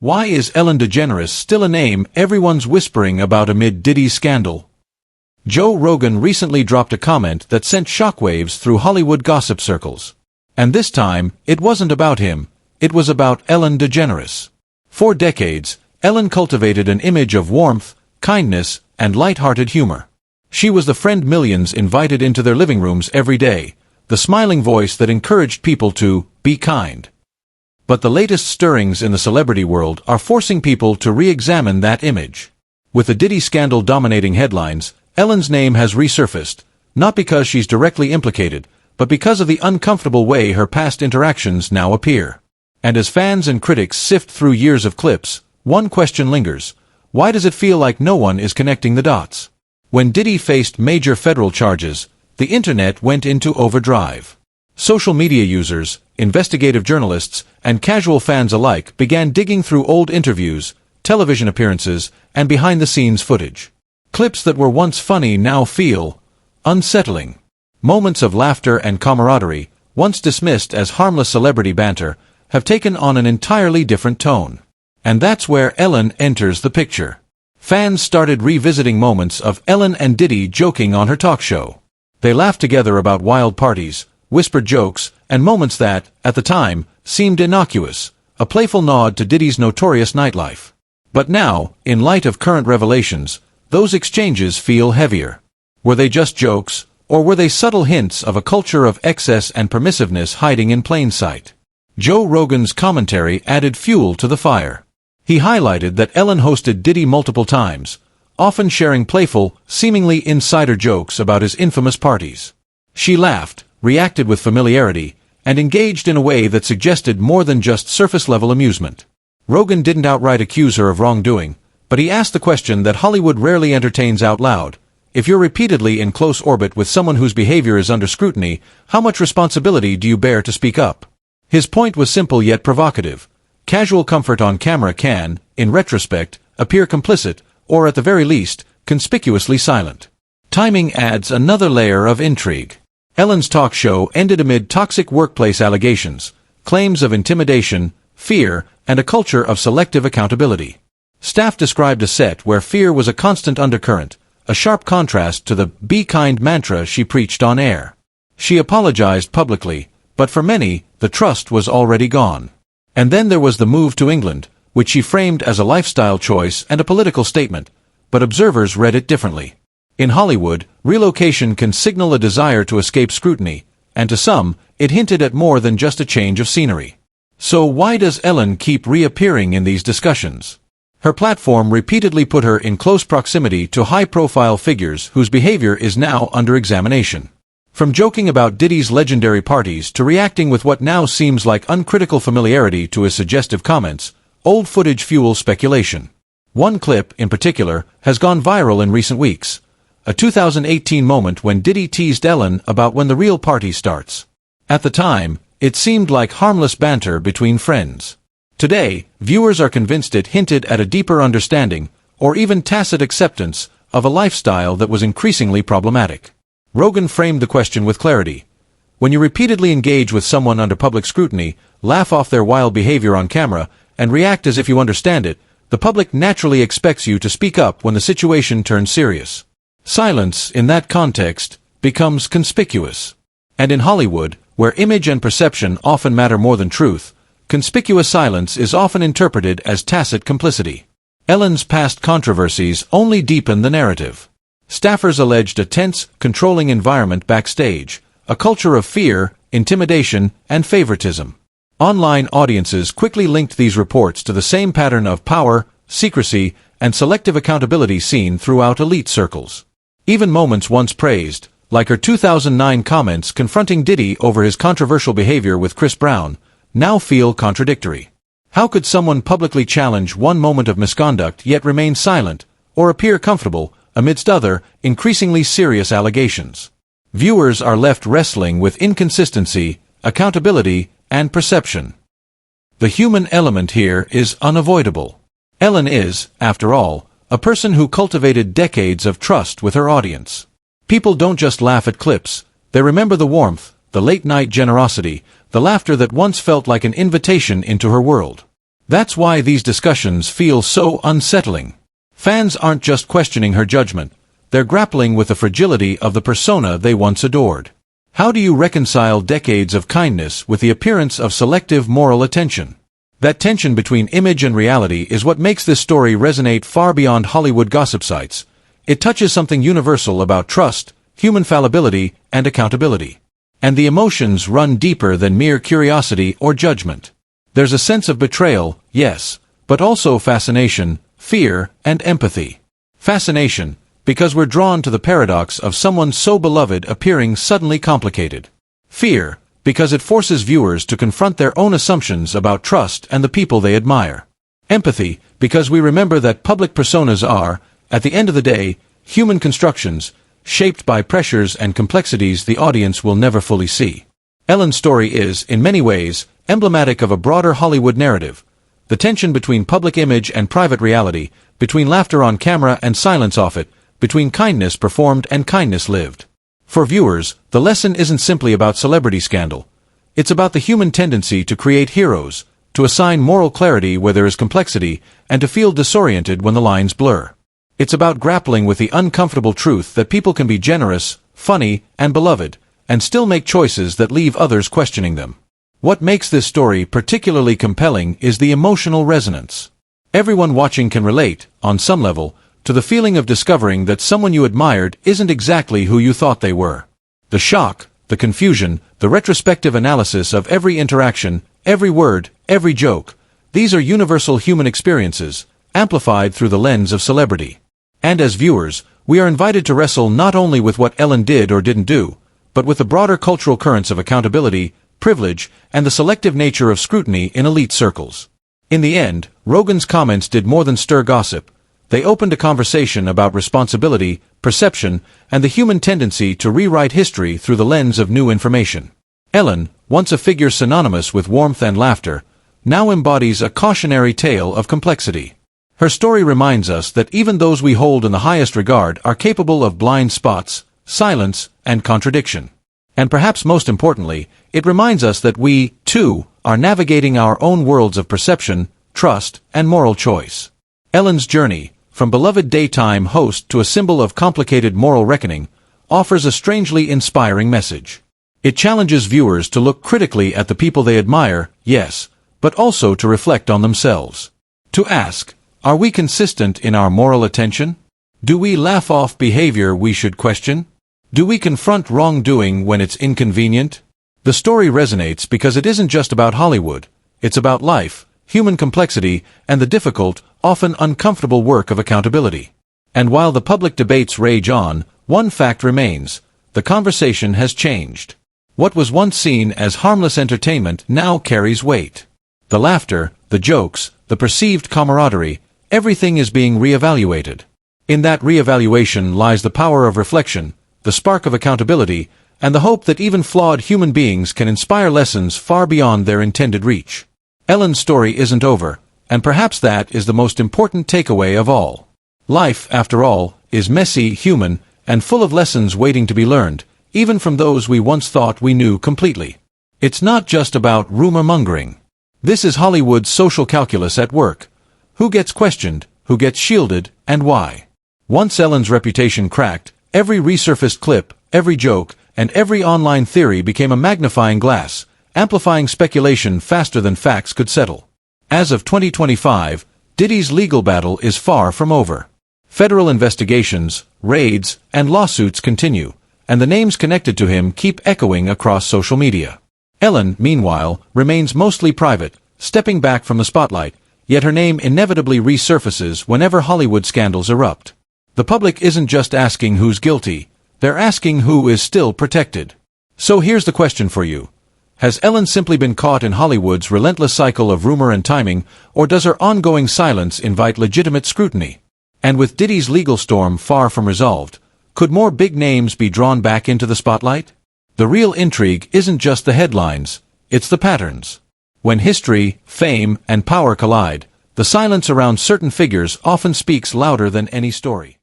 Why is Ellen DeGeneres still a name everyone's whispering about amid Diddy's scandal? Joe Rogan recently dropped a comment that sent shockwaves through Hollywood gossip circles. And this time, it wasn't about him, it was about Ellen DeGeneres. For decades, Ellen cultivated an image of warmth, kindness, and light-hearted humor. She was the friend millions invited into their living rooms every day, the smiling voice that encouraged people to be kind. But the latest stirrings in the celebrity world are forcing people to re-examine that image. With the Diddy scandal dominating headlines, Ellen's name has resurfaced, not because she's directly implicated, but because of the uncomfortable way her past interactions now appear. And as fans and critics sift through years of clips, one question lingers: why does it feel like no one is connecting the dots? When Diddy faced major federal charges, the internet went into overdrive. Social media users, investigative journalists, and casual fans alike began digging through old interviews, television appearances, and behind-the-scenes footage. Clips that were once funny now feel unsettling. Moments of laughter and camaraderie, once dismissed as harmless celebrity banter, have taken on an entirely different tone. And that's where Ellen enters the picture. Fans started revisiting moments of Ellen and Diddy joking on her talk show. They laughed together about wild parties, whispered jokes, and moments that, at the time, seemed innocuous, a playful nod to Diddy's notorious nightlife. But now, in light of current revelations, those exchanges feel heavier. Were they just jokes, or were they subtle hints of a culture of excess and permissiveness hiding in plain sight? Joe Rogan's commentary added fuel to the fire. He highlighted that Ellen hosted Diddy multiple times, often sharing playful, seemingly insider jokes about his infamous parties. She laughed, reacted with familiarity, and engaged in a way that suggested more than just surface-level amusement. Rogan didn't outright accuse her of wrongdoing, but he asked the question that Hollywood rarely entertains out loud: if you're repeatedly in close orbit with someone whose behavior is under scrutiny, how much responsibility do you bear to speak up? His point was simple yet provocative. Casual comfort on camera can, in retrospect, appear complicit, or at the very least, conspicuously silent. Timing adds another layer of intrigue. Ellen's talk show ended amid toxic workplace allegations, claims of intimidation, fear, and a culture of selective accountability. Staff described a set where fear was a constant undercurrent, a sharp contrast to the "be kind" mantra she preached on air. She apologized publicly, but for many, the trust was already gone. And then there was the move to England, which she framed as a lifestyle choice and a political statement, but observers read it differently. In Hollywood, relocation can signal a desire to escape scrutiny, and to some, it hinted at more than just a change of scenery. So why does Ellen keep reappearing in these discussions? Her platform repeatedly put her in close proximity to high-profile figures whose behavior is now under examination. From joking about Diddy's legendary parties to reacting with what now seems like uncritical familiarity to his suggestive comments, old footage fuels speculation. One clip, in particular, has gone viral in recent weeks. A 2018 moment when Diddy teased Ellen about when the real party starts. At the time, it seemed like harmless banter between friends. Today, viewers are convinced it hinted at a deeper understanding, or even tacit acceptance, of a lifestyle that was increasingly problematic. Rogan framed the question with clarity. When you repeatedly engage with someone under public scrutiny, laugh off their wild behavior on camera, and react as if you understand it, the public naturally expects you to speak up when the situation turns serious. Silence, in that context, becomes conspicuous. And in Hollywood, where image and perception often matter more than truth, conspicuous silence is often interpreted as tacit complicity. Ellen's past controversies only deepen the narrative. Staffers alleged a tense, controlling environment backstage, a culture of fear, intimidation, and favoritism. Online audiences quickly linked these reports to the same pattern of power, secrecy, and selective accountability seen throughout elite circles. Even moments once praised, like her 2009 comments confronting Diddy over his controversial behavior with Chris Brown, now feel contradictory. How could someone publicly challenge one moment of misconduct yet remain silent, or appear comfortable, amidst other, increasingly serious allegations? Viewers are left wrestling with inconsistency, accountability, and perception. The human element here is unavoidable. Ellen is, after all, a person who cultivated decades of trust with her audience. People don't just laugh at clips, they remember the warmth, the late-night generosity, the laughter that once felt like an invitation into her world. That's why these discussions feel so unsettling. Fans aren't just questioning her judgment, they're grappling with the fragility of the persona they once adored. How do you reconcile decades of kindness with the appearance of selective moral attention? That tension between image and reality is what makes this story resonate far beyond Hollywood gossip sites. It touches something universal about trust, human fallibility, and accountability. And the emotions run deeper than mere curiosity or judgment. There's a sense of betrayal, yes, but also fascination, fear, and empathy. Fascination, because we're drawn to the paradox of someone so beloved appearing suddenly complicated. Fear, because it forces viewers to confront their own assumptions about trust and the people they admire. Empathy, because we remember that public personas are, at the end of the day, human constructions, shaped by pressures and complexities the audience will never fully see. Ellen's story is, in many ways, emblematic of a broader Hollywood narrative. The tension between public image and private reality, between laughter on camera and silence off it, between kindness performed and kindness lived. For viewers, the lesson isn't simply about celebrity scandal. It's about the human tendency to create heroes, to assign moral clarity where there is complexity, and to feel disoriented when the lines blur. It's about grappling with the uncomfortable truth that people can be generous, funny, and beloved, and still make choices that leave others questioning them. What makes this story particularly compelling is the emotional resonance. Everyone watching can relate, on some level, to the feeling of discovering that someone you admired isn't exactly who you thought they were. The shock, the confusion, the retrospective analysis of every interaction, every word, every joke, these are universal human experiences, amplified through the lens of celebrity. And as viewers, we are invited to wrestle not only with what Ellen did or didn't do, but with the broader cultural currents of accountability, privilege, and the selective nature of scrutiny in elite circles. In the end, Rogan's comments did more than stir gossip. They opened a conversation about responsibility, perception, and the human tendency to rewrite history through the lens of new information. Ellen, once a figure synonymous with warmth and laughter, now embodies a cautionary tale of complexity. Her story reminds us that even those we hold in the highest regard are capable of blind spots, silence, and contradiction. And perhaps most importantly, it reminds us that we, too, are navigating our own worlds of perception, trust, and moral choice. Ellen's journey, from beloved daytime host to a symbol of complicated moral reckoning, offers a strangely inspiring message. It challenges viewers to look critically at the people they admire, yes, but also to reflect on themselves. To ask, are we consistent in our moral attention? Do we laugh off behavior we should question? Do we confront wrongdoing when it's inconvenient? The story resonates because it isn't just about Hollywood. It's about life, human complexity, and the difficult, often uncomfortable work of accountability. And while the public debates rage on, one fact remains: the conversation has changed. What was once seen as harmless entertainment now carries weight. The laughter, the jokes, the perceived camaraderie, everything is being reevaluated. In that reevaluation lies the power of reflection, the spark of accountability, and the hope that even flawed human beings can inspire lessons far beyond their intended reach. Ellen's story isn't over, and perhaps that is the most important takeaway of all. Life, after all, is messy, human, and full of lessons waiting to be learned, even from those we once thought we knew completely. It's not just about rumor-mongering. This is Hollywood's social calculus at work. Who gets questioned, who gets shielded, and why? Once Ellen's reputation cracked, every resurfaced clip, every joke, and every online theory became a magnifying glass, amplifying speculation faster than facts could settle. As of 2025, Diddy's legal battle is far from over. Federal investigations, raids, and lawsuits continue, and the names connected to him keep echoing across social media. Ellen, meanwhile, remains mostly private, stepping back from the spotlight, yet her name inevitably resurfaces whenever Hollywood scandals erupt. The public isn't just asking who's guilty, they're asking who is still protected. So here's the question for you. Has Ellen simply been caught in Hollywood's relentless cycle of rumor and timing, or does her ongoing silence invite legitimate scrutiny? And with Diddy's legal storm far from resolved, could more big names be drawn back into the spotlight? The real intrigue isn't just the headlines, it's the patterns. When history, fame, and power collide, the silence around certain figures often speaks louder than any story.